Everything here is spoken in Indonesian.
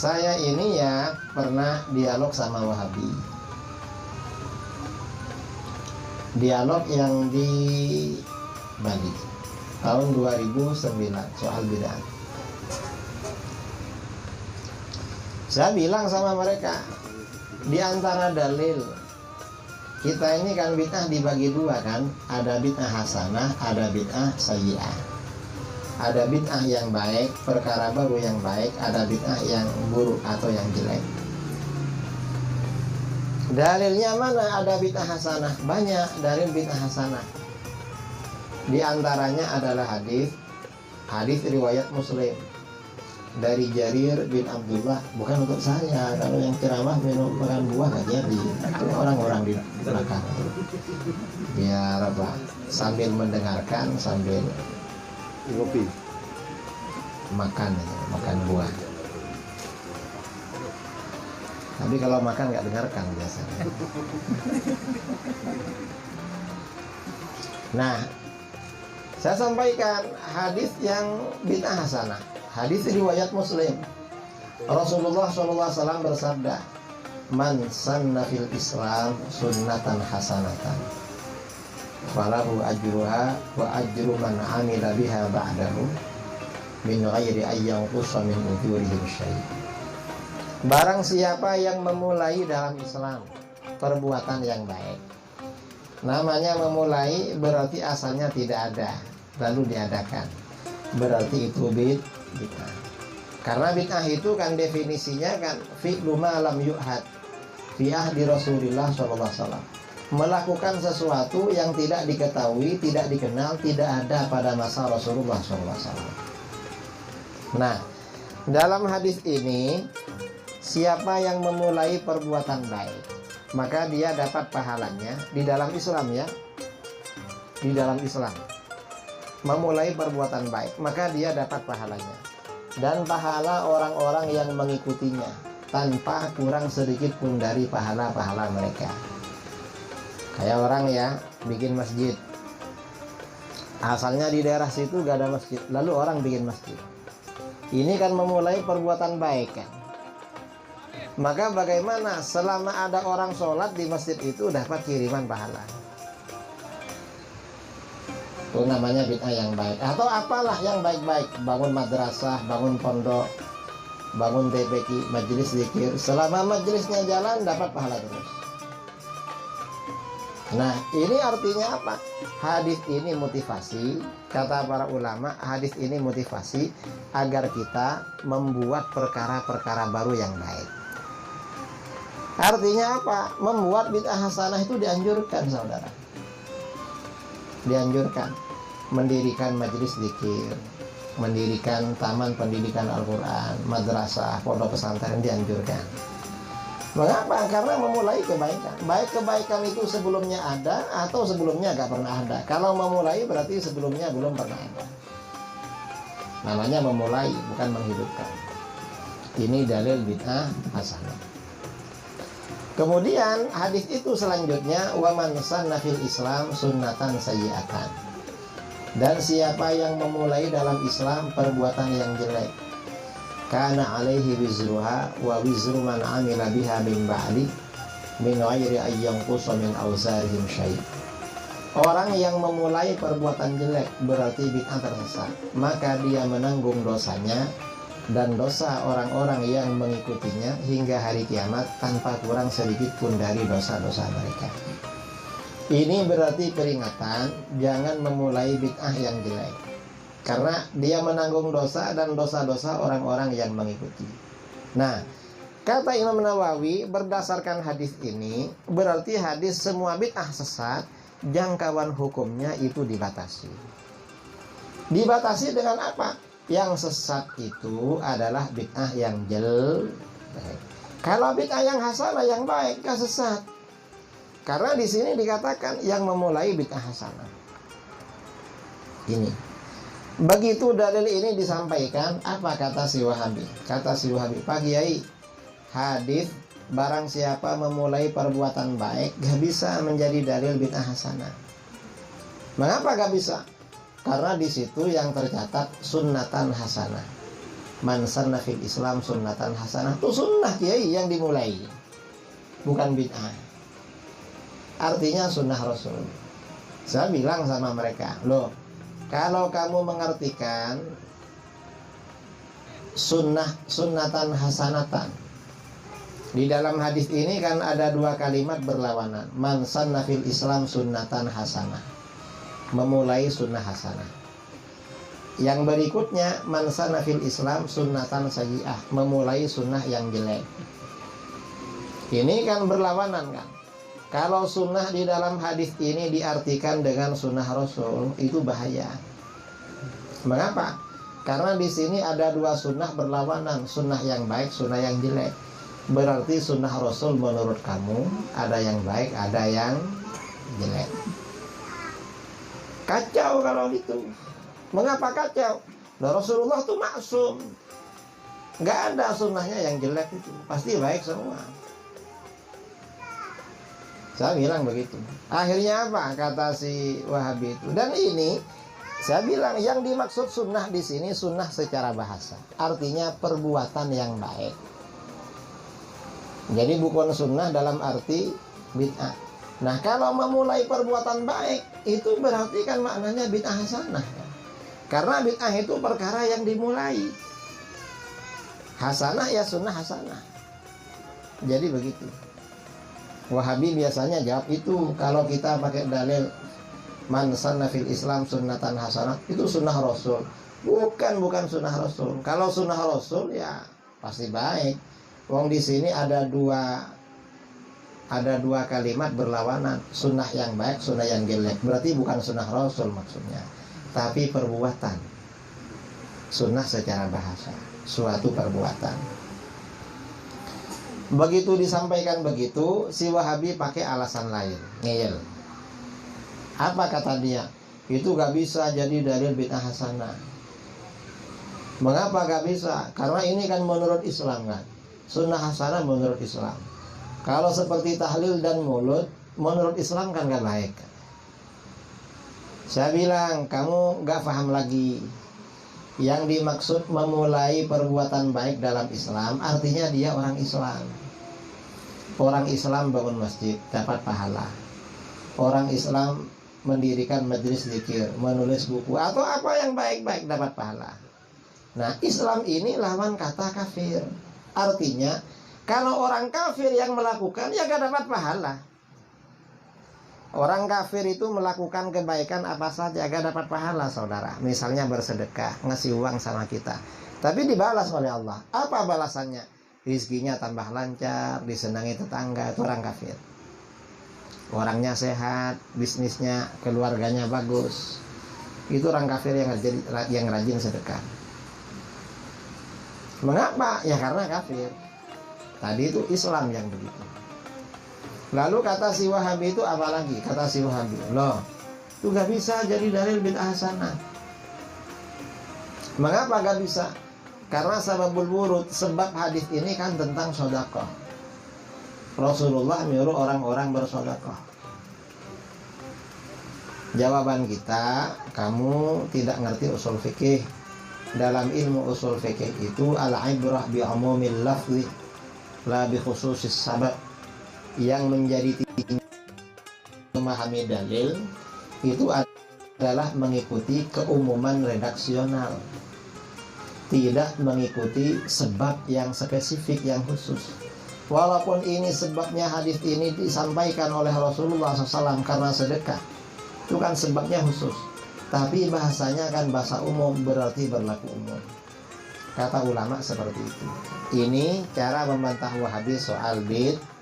saya ini ya pernah dialog sama Wahabi. Dialog yang di Bali tahun 2009 soal bid'ah. Saya bilang sama mereka, di antara dalil kita ini kan bid'ah dibagi dua kan, ada bid'ah hasanah, ada bid'ah sayyi'ah. Ada bid'ah yang baik, perkara baru yang baik, ada bid'ah yang buruk atau yang jelek. Dalilnya mana ada bid'ah hasanah? Banyak dalil bid'ah hasanah. Di antaranya adalah hadis riwayat Muslim dari Jarir bin Abdullah. Bukan untuk saya, kalau yang ceramah minum makan buah gak jadi. Itu orang-orang di belakang. Biar apa? Sambil mendengarkan, sambil ngopi, makan buah. Tapi kalau makan nggak dengarkan biasanya. Nah, saya sampaikan hadis yang bid'ah hasanah. Hadis riwayat Muslim. Rasulullah SAW bersabda, "Man sanna fil Islam sunnatan hasanatan, falahu ajruha wa ajru man amila biha ba'dahu min ghairi ayyanqusa min ujurihim syai'." Barang siapa yang memulai dalam Islam perbuatan yang baik. Namanya memulai berarti asalnya tidak ada, lalu diadakan. Berarti itu bid'ah. Karena bid'ah itu kan definisinya kan fi'lu ma lam yu'had fi ahdi Rasulillah SAW. Melakukan sesuatu yang tidak diketahui, tidak dikenal, tidak ada pada masa Rasulullah SAW. Nah, dalam hadis ini, siapa yang memulai perbuatan baik, maka dia dapat pahalanya di dalam Islam ya. Di dalam Islam. Memulai perbuatan baik, maka dia dapat pahalanya. Dan pahala orang-orang yang mengikutinya tanpa kurang sedikit pun dari pahala-pahala mereka. Kayak orang ya bikin masjid, asalnya di daerah situ gak ada masjid, lalu orang bikin masjid. Ini kan memulai perbuatan baik kan. Maka bagaimana selama ada orang sholat di masjid itu dapat kiriman pahala. Itu namanya bid'ah yang baik. Atau apalah yang baik-baik, bangun madrasah, bangun pondok, bangun TPQ, majelis zikir, selama majelisnya jalan dapat pahala terus. Nah, ini artinya apa? Hadis ini motivasi, kata para ulama, hadis ini motivasi agar kita membuat perkara-perkara baru yang baik. Artinya apa? Membuat bid'ah hasanah itu dianjurkan, saudara. Dianjurkan. Mendirikan majelis zikir, mendirikan taman pendidikan Al-Quran, madrasah, pondok pesantren dianjurkan. Mengapa? Karena memulai kebaikan. Baik kebaikan itu sebelumnya ada atau sebelumnya gak pernah ada. Kalau memulai berarti sebelumnya belum pernah ada. Namanya memulai, bukan menghidupkan. Ini dalil bid'ah hasanah. Kemudian hadis itu selanjutnya, wa man sanna fil Islam sunnatan sayyi'atan. Dan siapa yang memulai dalam Islam perbuatan yang jelek, kana alaihi wizruha wa wizru man amila biha min ba'di min ghairi ayyanqusa min awzarihim syai'. Orang yang memulai perbuatan jelek berarti bid'ah tersesat, maka dia menanggung dosanya dan dosa orang-orang yang mengikutinya hingga hari kiamat tanpa kurang sedikit pun dari dosa-dosa mereka. Ini berarti peringatan jangan memulai bid'ah yang jelek, karena dia menanggung dosa dan dosa-dosa orang-orang yang mengikuti. Nah, kata Imam Nawawi berdasarkan hadis ini, berarti hadis semua bid'ah sesat, jangkauan hukumnya itu dibatasi. Dibatasi dengan apa? Yang sesat itu adalah bid'ah yang jelek. Kalau bid'ah yang hasanah yang baik, gak sesat. Karena di sini dikatakan yang memulai bid'ah hasanah. Ini. Begitu dalil ini disampaikan, apa kata si Wahabi? Kata si Wahabi, Pak Kiai, hadis barang siapa memulai perbuatan baik gak bisa menjadi dalil bid'ah hasanah. Mengapa gak bisa? Karena di situ yang tercatat sunnatan hasanah. Man sanna fil Islam sunnatan hasanah. Itu sunnah kiai yang dimulai, bukan bid'ah. Artinya sunnah Rasul. Saya bilang sama mereka, loh, kalau kamu mengartikan sunnatan hasanatan, di dalam hadis ini kan ada dua kalimat berlawanan. Man sanna fil Islam sunnatan hasanah, memulai sunnah hasanah. Yang berikutnya, man sanna fil Islam sunnatan sayyi'ah, memulai sunnah yang jelek. Ini kan berlawanan kan. Kalau sunnah di dalam hadis ini diartikan dengan sunnah Rasul, itu bahaya. Mengapa? Karena di sini ada dua sunnah berlawanan, sunnah yang baik, sunnah yang jelek. Berarti sunnah Rasul menurut kamu ada yang baik, ada yang jelek. Kacau kalau gitu. Mengapa kacau? Nah, Rasulullah itu maksum, nggak ada sunnahnya yang jelek itu, pasti baik semua. Saya bilang begitu. Akhirnya apa? Kata si Wahabi itu. Dan ini saya bilang yang dimaksud sunnah di sini sunnah secara bahasa, artinya perbuatan yang baik. Jadi bukan sunnah dalam arti bid'ah. Nah, kalau memulai perbuatan baik itu berarti kan maknanya bid'ah hasanah. Karena bid'ah itu perkara yang dimulai. Hasanah ya sunnah hasanah. Jadi begitu. Wahabi biasanya jawab itu kalau kita pakai dalil man sanna fil Islam sunnatan hasanah, itu sunnah Rasul. Bukan sunnah Rasul. Kalau sunnah Rasul ya pasti baik. Wong di sini ada dua kalimat berlawanan, sunnah yang baik, sunnah yang jelek. Berarti bukan sunnah Rasul maksudnya, tapi perbuatan. Sunnah secara bahasa, suatu perbuatan. Begitu disampaikan begitu, si Wahabi pakai alasan lain, ngeyel. Apa kata dia? Itu gak bisa jadi dalil bid'ah hasanah. Mengapa gak bisa? Karena ini kan menurut Islam kan, sunnah hasanah menurut Islam. Kalau seperti tahlil dan mulut, menurut Islam kan gak baik. Saya bilang, kamu gak paham lagi. Yang dimaksud memulai perbuatan baik dalam Islam, artinya dia orang Islam. Orang Islam bangun masjid, dapat pahala. Orang Islam mendirikan majelis zikir, menulis buku, atau apa yang baik-baik, dapat pahala. Nah, Islam ini lawan kata kafir. Artinya, kalau orang kafir yang melakukan, ya gak dapat pahala. Orang kafir itu melakukan kebaikan apa saja gak dapat pahala, saudara. Misalnya bersedekah, ngasih uang sama kita, tapi dibalas oleh Allah. Apa balasannya? Rizkinya tambah lancar, disenangi tetangga. Itu orang kafir. Orangnya sehat, bisnisnya, keluarganya bagus. Itu orang kafir yang rajin sedekah. Mengapa? Ya karena kafir. Tadi itu Islam yang begitu. Lalu kata si Wahabi itu apa lagi? Kata si Wahabi, loh, itu gak bisa jadi dalil bid'ah hasanah. Mengapa gak bisa? Karena sababul wurud, sebab hadis ini kan tentang sedekah. Rasulullah menyuruh orang-orang bersedekah. Jawaban kita, kamu tidak ngerti usul fikih. Dalam ilmu usul fikih itu al-ibrah bi umumil lafzi la bi khususis sabab. Yang menjadi tinggi memahami dalil itu adalah mengikuti keumuman redaksional, tidak mengikuti sebab yang spesifik, yang khusus. Walaupun ini sebabnya hadis ini disampaikan oleh Rasulullah SAW karena sedekah, itu kan sebabnya khusus, tapi bahasanya kan bahasa umum, berarti berlaku umum. Kata ulama seperti itu. Ini cara membantah Wahabi soal bid'ah